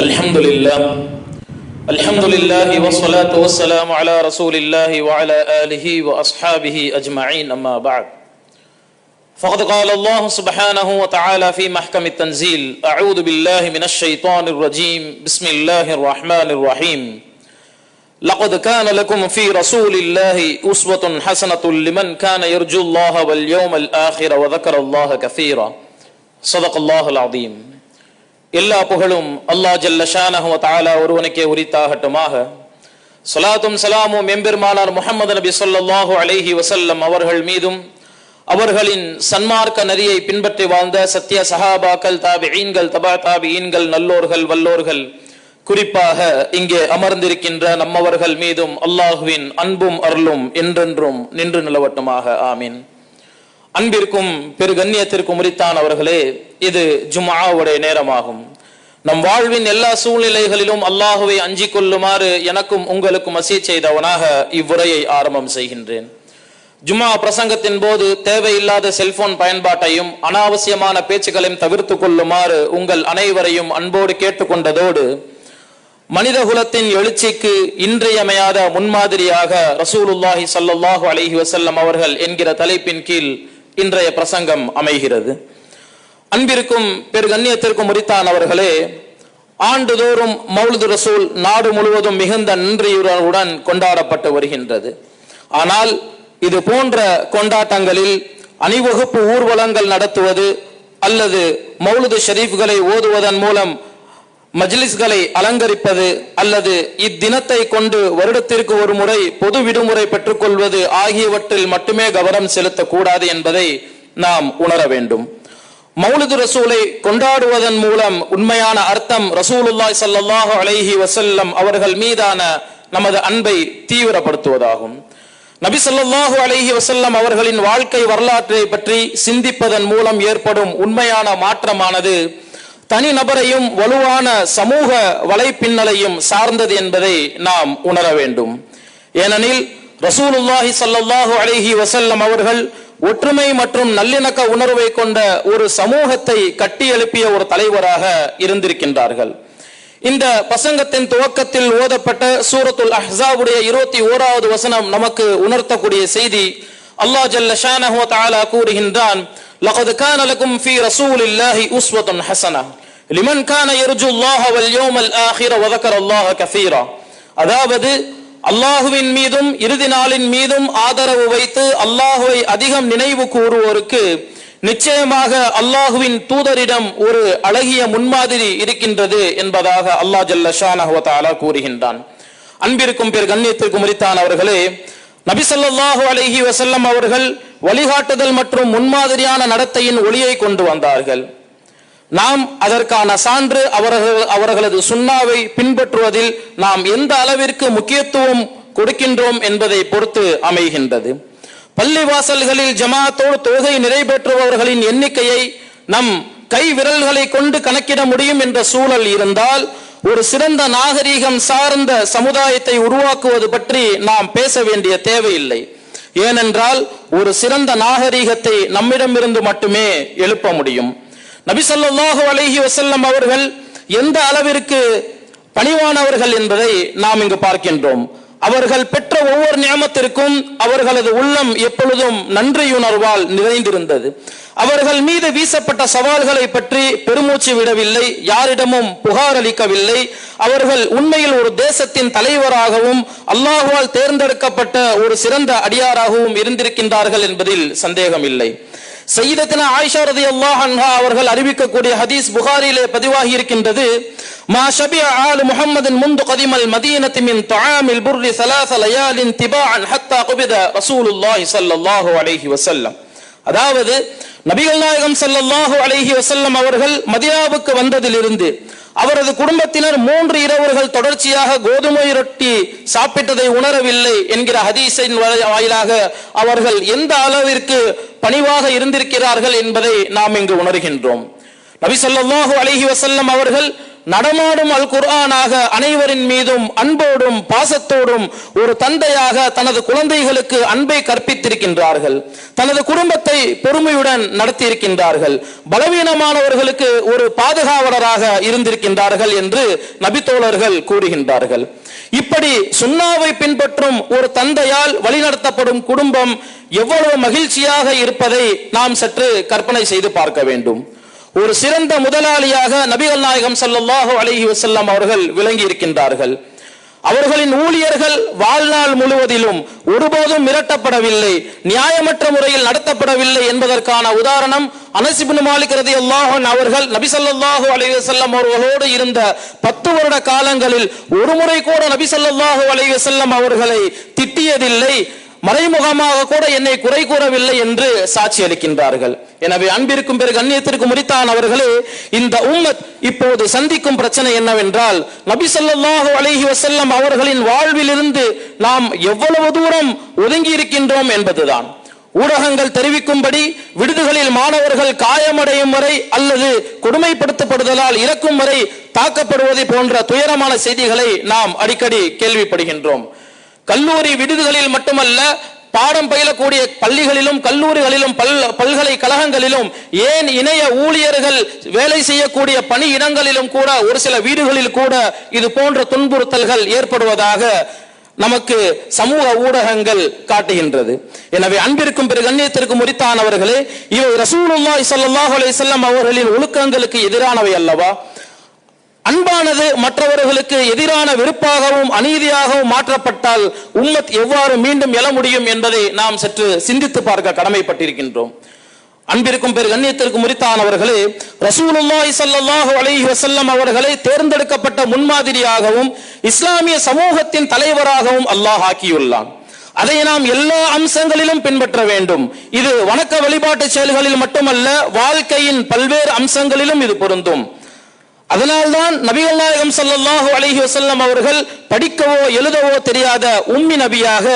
الحمد لله والصلاة والسلام على رسول الله وعلى آله وأصحابه أجمعين أما بعد فقد قال الله سبحانه وتعالى في محكم التنزيل أعوذ بالله من الشيطان الرجيم بسم الله الرحمن الرحيم لقد كان لكم في رسول الله أسوة حسنة لمن كان يرجو الله واليوم الآخر وذكر الله كثيرا صدق الله العظيم. எல்லா புகழும் அல்லாஹ் ஜல்ல ஷானஹு வ தஆலா ஒருவனுக்கே உரித்தாகட்டுமாக. ஸலாத்தும் ஸலாமும் எம்பெருமானார் முஹம்மது நபி ஸல்லல்லாஹு அலைஹி வஸல்லம் அவர்கள் மீதும் அவர்களின் சன்மார்க்க நெறியை பின்பற்றி வாழ்ந்த சத்திய சஹாபாக்கள், தாபிஈன்கள், தபா தாபிஈன்கள், நல்லோர்கள், வல்லோர்கள், குறிப்பாக இங்கே அமர்ந்திருக்கின்ற நம்மவர்கள் மீதும் அல்லாஹுவின் அன்பும் அருளும் என்றென்றும் நின்று நிலவட்டுமாக. ஆமீன். அன்பிற்கும் பெரு கண்ணியத்திற்கும் உரித்தானவர்களே, இது ஜும்ஆவுடைய நேரமாகும். நம் வாழ்வின் எல்லா சூழ்நிலைகளிலும் அல்லாஹுவை அஞ்சிக் கொள்ளுமாறு எனக்கும் உங்களுக்கும் வசியத் செய்தவனாக இவ்வுரையை ஆரம்பம் செய்கின்றேன். ஜும்ஆ பிரசங்கத்தின் போது தேவையில்லாத செல்போன் பயன்பாட்டையும் அனாவசியமான பேச்சுக்களையும் தவிர்த்து கொள்ளுமாறு உங்கள் அனைவரையும் அன்போடு கேட்டுக்கொண்டதோடு, மனித குலத்தின் எழுச்சிக்கு இன்றியமையாத முன்மாதிரியாக ரசூலுல்லாஹி ஸல்லல்லாஹு அலைஹி வஸல்லம் அவர்கள் என்கிற தலைப்பின் கீழ் இன்றைய பிரசங்கம் அமைகிறது. அன்பிற்கும் பெரு கண்ணியத்திற்கும் உரித்தானவர்களே, ஆண்டுதோறும் மௌலிது ரசூல் நாடு முழுவதும் மிகுந்த நன்றியுடன் கொண்டாடப்பட்டு வருகின்றது. ஆனால் இது போன்ற கொண்டாட்டங்களில் அணிவகுப்பு ஊர்வலங்கள் நடத்துவது அல்லது மௌலிது ஷரீஃப்களை ஓதுவதன் மூலம் மஜ்லிஸ்களை அலங்கரிப்பது அல்லது இத்தினத்தை கொண்டு வருடத்திற்கு ஒரு முறை பொது விடுமுறை பெற்றுக் கொள்வது ஆகியவற்றில் மட்டுமே கவனம் செலுத்தக்கூடாது என்பதை நாம் உணர வேண்டும். மௌலிது ரசூலை கொண்டாடுவதன் மூலம் உண்மையான அர்த்தம் ரசூலுல்லாஹி ஸல்லல்லாஹு அலைஹி வஸல்லம் அவர்கள் மீதான நமது அன்பை தீவிரப்படுத்துவதாகும். நபி ஸல்லல்லாஹு அலைஹி வஸல்லம் அவர்களின் வாழ்க்கை வரலாற்றை பற்றி சிந்திப்பதன் மூலம் ஏற்படும் உண்மையான மாற்றமானது தனி நபரையும் வலுவான சமூக வலைப்பின்னலையும் சார்ந்தது என்பதை நாம் உணர வேண்டும். ஏனெனில் ரசூலுல்லாஹி ஸல்லல்லாஹு அலைஹி வஸல்லம் அவர்கள் ஒற்றுமை மற்றும் நல்லிணக்க உணர்வை கொண்ட ஒரு சமூகத்தை கட்டி எழுப்பிய ஒரு தலைவராக இருந்திருக்கின்றார்கள். இந்த பிரசங்கத்தின் துவக்கத்தில் ஓதப்பட்ட சூரத்துல் அஹ்ஸாபுடைய 21வது வசனம் நமக்கு உணர்த்தக்கூடிய செய்தி. அல்லாஹ் ஜல்ல ஷானஹு வ தஆலா கூறுகின்றான், லகத் கான லகும் ஃபீ ரசூலில்லாஹி உஸ்வத்துன் ஹஸனஹ் லிமன் கான யர்ஜுல்லாஹ வல் யௌமல் ஆகிர வ ஸக்கரல்லாஹ கஸீரா. அதாவது அல்லாஹுவின் மீதும் இறுதி நாளின் மீதும் ஆதரவு வைத்து அல்லாஹுவை அதிகம் நினைவு கூறுவோருக்கு நிச்சயமாக அல்லாஹுவின் தூதரிடம் ஒரு அழகிய முன்மாதிரி இருக்கின்றது என்பதாக அல்லாஹ் ஜல்ல ஷானஹு வ தஆலா கூறுகின்றான். அன்பிற்கும் பெரு கண்ணியத்திற்கும் உரித்தானவர்களே, நபி ஸல்லல்லாஹு அலைஹி வஸல்லம் அவர்கள் வழிகாட்டுதல் மற்றும் முன்மாதிரியான நடத்தையின் ஒளியை கொண்டு வந்தார்கள். நாம் அதற்கான சான்று அவர்களது சுன்னாவை பின்பற்றுவதில் நாம் எந்த அளவிற்கு முக்கியத்துவம் கொடுக்கின்றோம் என்பதை பொறுத்து அமைகின்றது. பள்ளிவாசல்களில் ஜமாத்தோடு தொழுகை நிறைவேற்றுபவர்களின் எண்ணிக்கையை நம் கை விரல்களை கொண்டு கணக்கிட முடியும் என்ற சூழல் இருந்தால், ஒரு சிறந்த நாகரீகம் சார்ந்த சமுதாயத்தை உருவாக்குவது பற்றி நாம் பேச வேண்டிய தேவையில்லை. ஏனென்றால் ஒரு சிறந்த நாகரீகத்தை நம்மிடமிருந்து மட்டுமே எழுப்ப முடியும். நபி ஸல்லல்லாஹு அலைஹி வஸல்லம் அவர்கள் எந்த அளவிற்கு பணிவானவர்கள் என்பதை நாம் இங்கு பார்க்கின்றோம். அவர்கள் பெற்ற ஒவ்வொரு நியமத்திற்கும் அவர்களது உள்ளம் எப்பொழுதும் நன்றியுணர்வால் நிறைந்திருந்தது. அவர்கள் மீது வீசப்பட்ட சவால்களை பற்றி பெருமூச்சு விடவில்லை, யாரிடமும் புகார் அளிக்கவில்லை. அவர்கள் உண்மையில் ஒரு தேசத்தின் தலைவராகவும் அல்லாஹ்வால் தேர்ந்தெடுக்கப்பட்ட ஒரு சிறந்த அடியாராகவும் இருந்திருக்கின்றார்கள் என்பதில் சந்தேகம் இல்லை. சய்யிதத்துனா ஆயிஷா ரலியல்லாஹு அன்ஹா அவர்கள் அறிவிக்கக்கூடிய ஹதீஸ் புகாரியிலே பதிவாகி இருக்கின்றது. மா ஷபிஅ ஆலு முஹம்மதின் முந்து கதிமல் மதீனத்தி மின் துஆமில் புர்ரி ஸலாஸ லயாலின் திபாஅன் ஹத்தா குபித ரசூலுல்லாஹி ஸல்லல்லாஹு அலைஹி வஸல்லம். அதாவது நபிகள் நாயகம் ஸல்லல்லாஹு அலைஹி வஸல்லம் அவர்கள் மதீனாவுக்கு வந்ததிலிருந்து அவரது குடும்பத்தினர் 3 இரவுகள் தொடர்ச்சியாக கோதுமை ரொட்டி சாப்பிட்டதை உணரவில்லை என்கிற ஹதீஸின் வாயிலாக அவர்கள் எந்த அளவிற்கு பணிவாக இருந்திருக்கிறார்கள் என்பதை நாம் இங்கு உணர்கின்றோம். நபி ஸல்லல்லாஹு அலைஹி வஸல்லம் அவர்கள் நடமாடும் அல் குர்ஆனாக அனைவரின் மீதும் அன்போடும் பாசத்தோடும் ஒரு தந்தையாக தனது குழந்தைகளுக்கு அன்பை கற்பித்திருக்கின்றார்கள். தனது குடும்பத்தை பொறுமையுடன் நடத்தியிருக்கின்றார்கள். பலவீனமானவர்களுக்கு ஒரு பாதுகாவலராக இருந்திருக்கின்றார்கள் என்று நபித்தோழர்கள் கூறுகின்றார்கள். இப்படி சுன்னாவை பின்பற்றும் ஒரு தந்தையால் வழிநடத்தப்படும் குடும்பம் எவ்வளவு மகிழ்ச்சியாக இருப்பதை நாம் சற்று கற்பனை செய்து பார்க்க வேண்டும். ஒரு சிறந்த முதலாளியாக நபிகள் நாயகம் ஸல்லல்லாஹு அலைஹி வஸல்லம் அவர்கள் விளங்கி இருக்கின்றார்கள். அவர்களின் ஊழியர்கள் வாழ்நாள் முழுவதிலும் ஒருபோதும் மிரட்டப்படவில்லை, நியாயமற்ற முறையில் நடத்தப்படவில்லை என்பதற்கான உதாரணம் அனஸ் இப்னு மாலிக் ரலியல்லாஹு அன்ஹு அவர்கள் நபி ஸல்லல்லாஹு அலைஹி வஸல்லம் அவர்களோடு இருந்த 10 வருட காலங்களில் ஒரு முறை கூட நபி ஸல்லல்லாஹு அலைஹி வஸல்லம் அவர்களை திட்டியதில்லை, மறைமுகமாக கூட என்னை குறை கூறவில்லை என்று சாட்சி அளிக்கின்றார்கள். எனவே அன்பிற்கும் பிறகு கண்ணியத்திற்கும் உரித்தானவர்களே, இந்த உம்மத் இப்போது சந்திக்கும் பிரச்சனை என்னவென்றால், நபி ஸல்லல்லாஹு அலைஹி வஸல்லம் அவர்களின் வாழ்விலிருந்து நாம் எவ்வளவு தூரம் ஒதுங்கி இருக்கின்றோம் என்பதுதான். ஊடகங்கள் தெரிவிக்கும்படி விடுதிகளில் மாணவர்கள் காயமடையும் வரை அல்லது கொடுமைப்படுத்தப்படுதலால் இறக்கும் வரை தாக்கப்படுவதை போன்ற துயரமான செய்திகளை நாம் அடிக்கடி கேள்விப்படுகின்றோம். கல்லூரி விடுதிகளில் மட்டுமல்ல, பாடம் பயிலக்கூடிய பள்ளிகளிலும் கல்லூரிகளிலும் பல்கலைக்கழகங்களிலும், ஏன் இணைய ஊழியர்கள் வேலை செய்யக்கூடிய பணி இடங்களிலும் கூட ஒரு சில வீடுகளில் கூட இது போன்ற துன்புறுத்தல்கள் ஏற்படுவதாக நமக்கு சமூக ஊடகங்கள் காட்டுகின்றது. எனவே அன்பிற்கும் பிறகு கண்ணியத்திற்கும் உரித்தானவர்களே, இவை ரசூலுல்லாஹி ஸல்லல்லாஹு அலைஹி வஸல்லம் அவர்களின் ஒழுக்கங்களுக்கு எதிரானவை அல்லவா? அன்பானது மற்றவர்களுக்கு எதிரான வெறுப்பாகவும் அநீதியாகவும் மாற்றப்பட்டால் உம்மத் எவ்வாறு மீண்டும் எழ முடியும் என்பதை நாம் சற்று சிந்தித்து பார்க்க கடமைப்பட்டிருக்கின்றோம். அன்பிற்கும் பெரு கண்ணியத்திற்கும் உரித்தானவர்களே, ரசூலுல்லாஹி ஸல்லல்லாஹு அலைஹி வஸல்லம் அவர்களை தேர்ந்தெடுக்கப்பட்ட முன்மாதிரியாகவும் இஸ்லாமிய சமூகத்தின் தலைவராகவும் அல்லாஹ் ஆக்கியுள்ளான். அதை நாம் எல்லா அம்சங்களிலும் பின்பற்ற வேண்டும். இது வணக்க வழிபாட்டு செயல்களில் மட்டுமல்ல, வாழ்க்கையின் பல்வேறு அம்சங்களிலும் இது பொருந்தும். அதனால்தான் நபிகள் நாயகம் ஸல்லல்லாஹு அலைஹி வஸல்லம் அவர்கள் படிக்கவோ எழுதவோ தெரியாத உம்மி நபியாக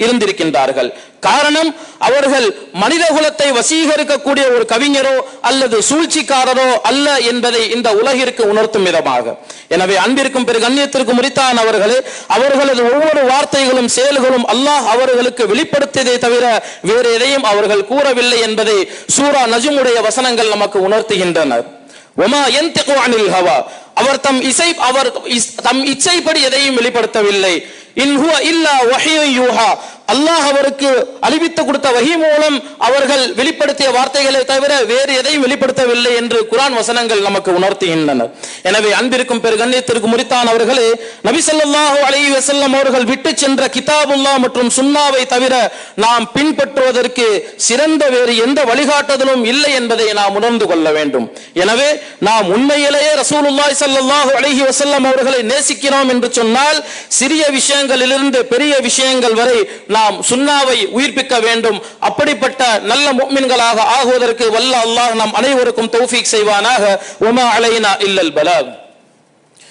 இருந்திருக்கின்றார்கள். காரணம், அவர்கள் மனித குலத்தை வசீகரிக்கக்கூடிய ஒரு கவிஞரோ அல்லது சூழ்ச்சிக்காரரோ அல்ல என்பதை இந்த உலகிற்கு உணர்த்தும் விதமாக. எனவே அன்பிற்கும் பெரு கண்ணியத்திற்கும் உரித்தான அவர்களே, அவர்களது ஒவ்வொரு வார்த்தைகளும் செயல்களும் அல்லாஹ் அவர்களுக்கு வெளிப்படுத்தியதை தவிர வேறு எதையும் அவர்கள் கூறவில்லை என்பதை சூரா நஜ்முடைய வசனங்கள் நமக்கு உணர்த்துகின்றனர். வமா யன்திகு அனில் ஹவா, அவர் தம் இச்சைப்படி எதையும் வெளிப்படுத்தவில்லை. இன் ஹுவ இல்லா வஹ்யுன் யூஹா, அல்லாஹ் அவருக்கு அறிவித்து கொடுத்த வஹி மூலம் அவர்கள் வெளிப்படுத்திய வார்த்தைகளை தவிர வேறு எதையும் வெளிப்படுத்தவில்லை என்று குர்ஆன் வசனங்கள் நமக்கு உணர்த்துகின்றன. எனவே அன்பிற்கும் பெரு கண்ணியத்திற்கும் உரித்தானவர்களே, நபி ஸல்லல்லாஹு அலைஹி வஸல்லம் அவர்கள் விட்டு சென்ற கிதாபுல்லாஹ் மற்றும் சுன்னாவை தவிர நாம் பின்பற்றுவதற்கு சிறந்த வேறு எந்த வழிகாட்டுதலும் இல்லை என்பதை நாம் உணர்ந்து கொள்ள வேண்டும். எனவே நாம் உண்மையிலேயே ரசூலுல்லாஹி ஸல்லல்லாஹு அலைஹி வஸல்லம் அவர்களை நேசிக்கிறோம் என்று சொன்னால், சிறிய விஷயங்களிலிருந்து பெரிய விஷயங்கள் வரை நாம் சுன்னாவை உயிர்ப்பிக்க வேண்டும். அப்படிப்பட்ட நல்ல முஃமின்களாக ஆகுவதற்கு வல்ல அல்லாஹ் நம் அனைவருக்கும் தௌஃபீக் செய்வானாக. வமா அலைனா இல்லல் பலாக்.